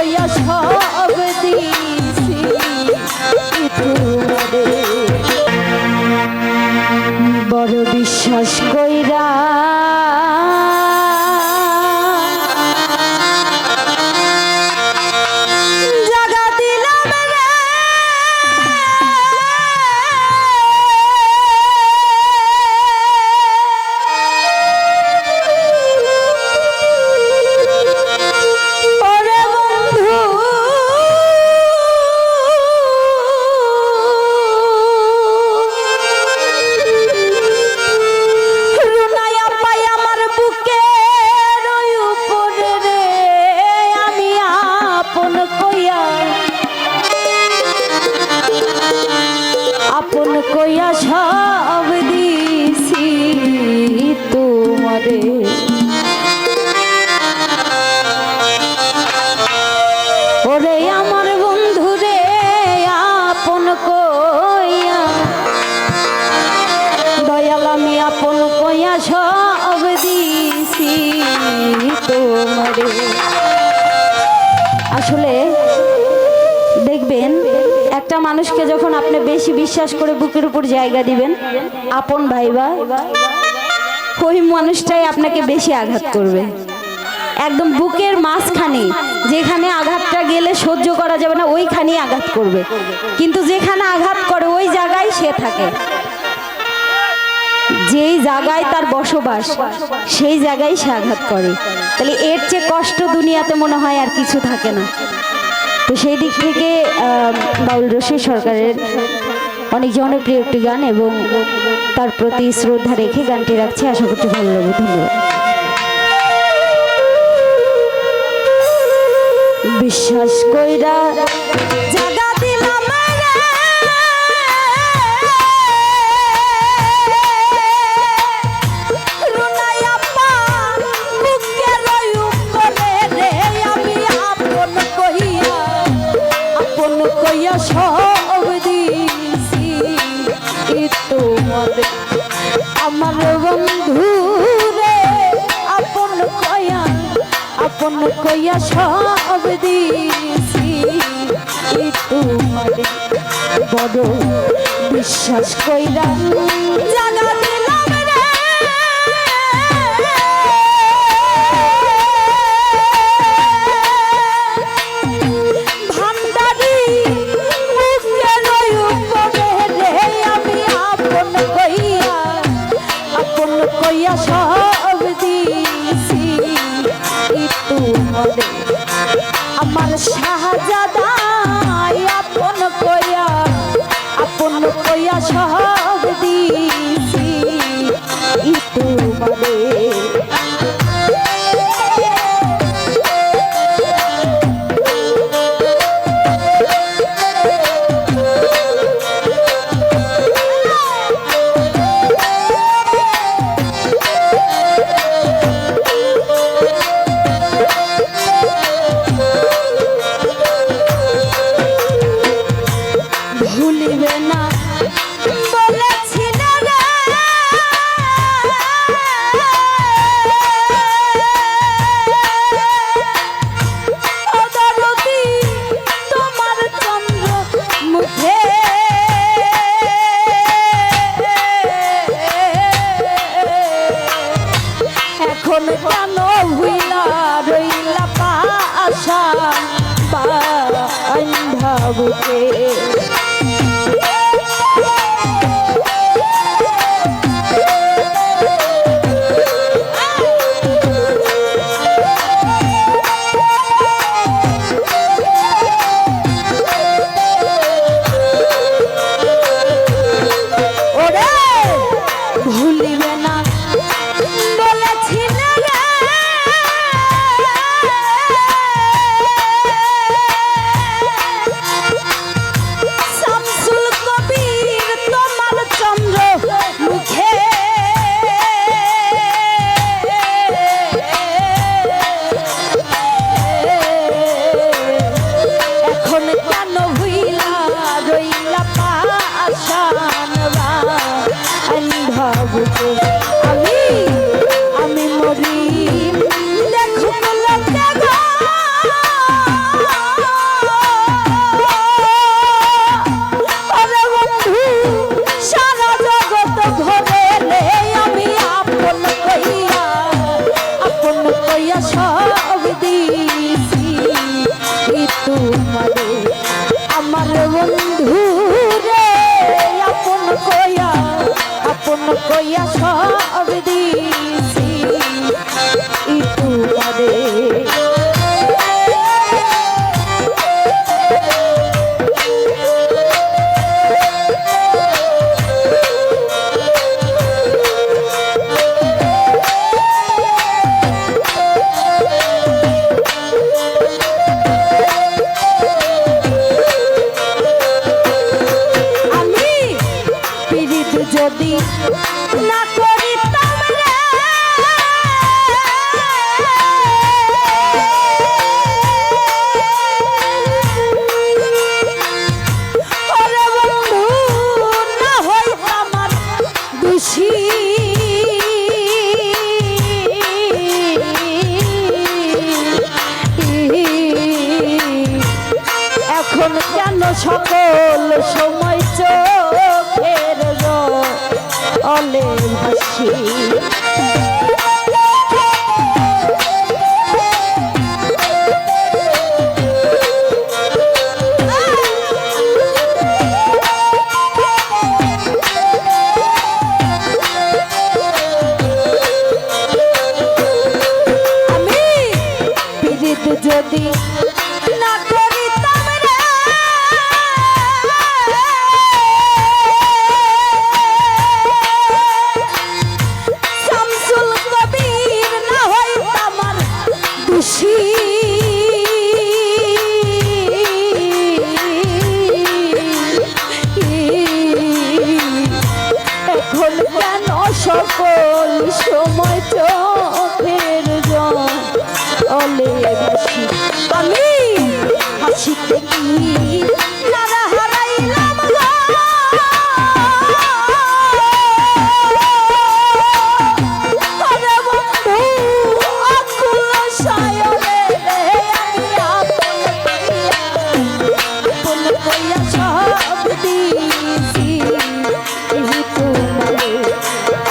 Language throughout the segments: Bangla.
কইয়া সব দিছি তোমারে বড় বিশ্বাস কইরা কইয়া সব দিছি তোমারে ওরে আমার বন্ধুরে আপন কইয়া দয়াল আমি আপন কইয়া সব দিছি তোমারে। আসলে দেখবেন একটা মানুষকে যখন আপনি বেশি বিশ্বাস করে বুকের উপর জায়গা দিবেন আপন ভাইবা ওই মানুষটাই আপনাকে বেশি আঘাত করবে। একদম বুকের মাঝখানে যেখানে আঘাতটা গেলে সহ্য করা যাবে না ওইখানেই আঘাত করবে, কিন্তু যেখানে আঘাত করে ওই জায়গায় সে থাকে, যেই জায়গায় তার বসবাস সেই জায়গায় সে আঘাত করে। তাহলে এর চেয়ে কষ্ট দুনিয়াতে মনে হয় আর কিছু থাকে না। তো সেই দিক থেকে বাউল রশিদ সরকারের অনেক জনপ্রিয় একটি গান এবং তার প্রতি শ্রদ্ধা রেখে গানটি রাখছি, আশা করছি ভালো লাগবে। ধন্যবাদ। বিশ্বাস কইরা জাগা দিলাম কইয়া সব দিছি তোমারে আমার বন্ধু রে আপন কইয়া সব দিছি তোমারে বড় বিশ্বাস কইরা জাগা দিলাম রে কইয়া সব দিছি তোমারে আমার শাহজাদা আপন কইয়া সব দিছি তোমারে। ভুলিবে না বলেছিলে রে অদরতি তোমার চন্দ্র মুখে এখন কেন হইলা রইলা পাশা বান্ধা বুকে সকল সময় চোখের জলে ভাসি। যদি না করিতাম রে শামসুল কবির না হইতাম আর দোষী এখন কেন সকল সময় চোখের জলে ভাসি। আমি হাসিতে কি নারা হারাইলাম আরে বন্ধু আকুল সায়রে আমি আপন কইয়া সব দিছি তোমারে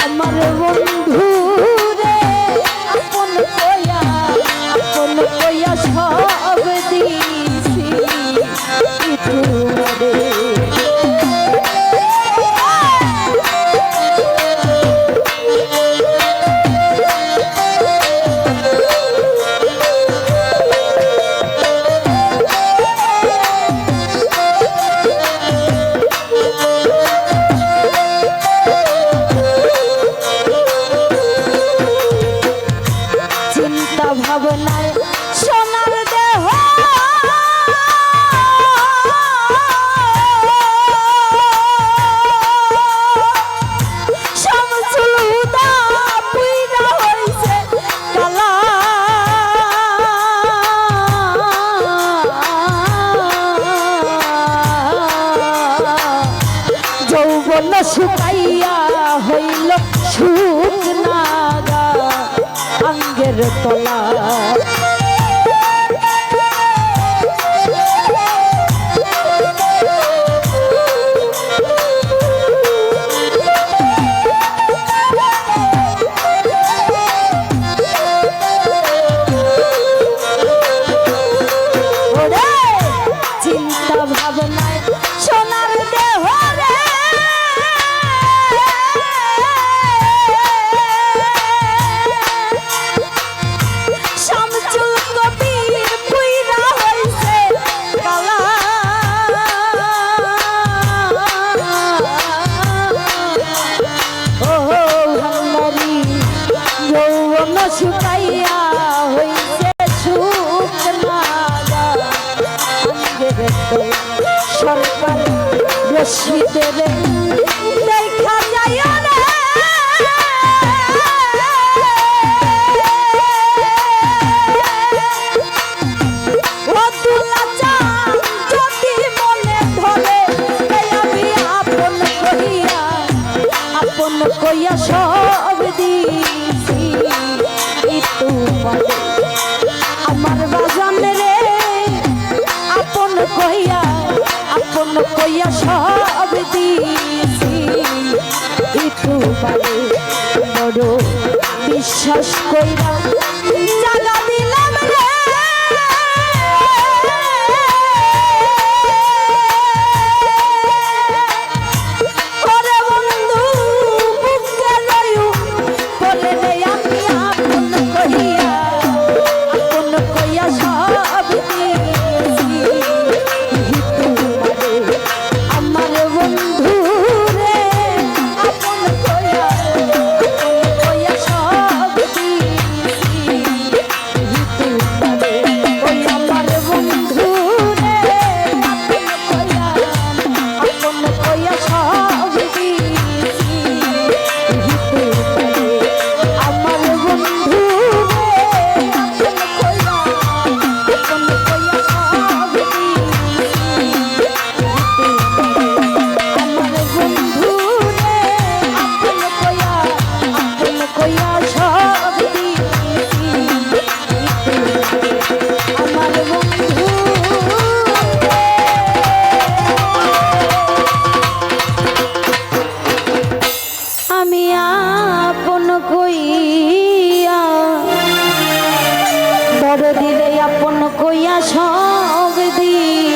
আমার বন্ধু রে আপন কইয়া সব দিছি তোমারে। চিন্তা ভাবনায় সোনার দেহ শামসুল হুদা পুইরা হইছে কালা যৌবন শুকাইয়া হইল শুকনা আঙ্গের তলা। চিন্তা ভাবনায় সোনার দেহ রে শামসুল কবির পুইরা হইছে কালা ও ভান্ডারি যৌবন শুকাইয়া হইছে শুকনা সরকার রশিদের দেখা যায় না যদি মনে ধরে আমি আপন কইয়া সব দিছি তোমারে আমার বাজান রে আপন কইয়া সব দিছি তোমারে বড় বিশ্বাস কইরা জাগা দিলাম রে ওরে বন্ধু বুকে লইউ বলে নে আমি আপন কইয়া সব দিছি তোমারে আমার বন্ধু রে আপন কইয়া সব দিছি। দিলে আপন কইয়া সব দি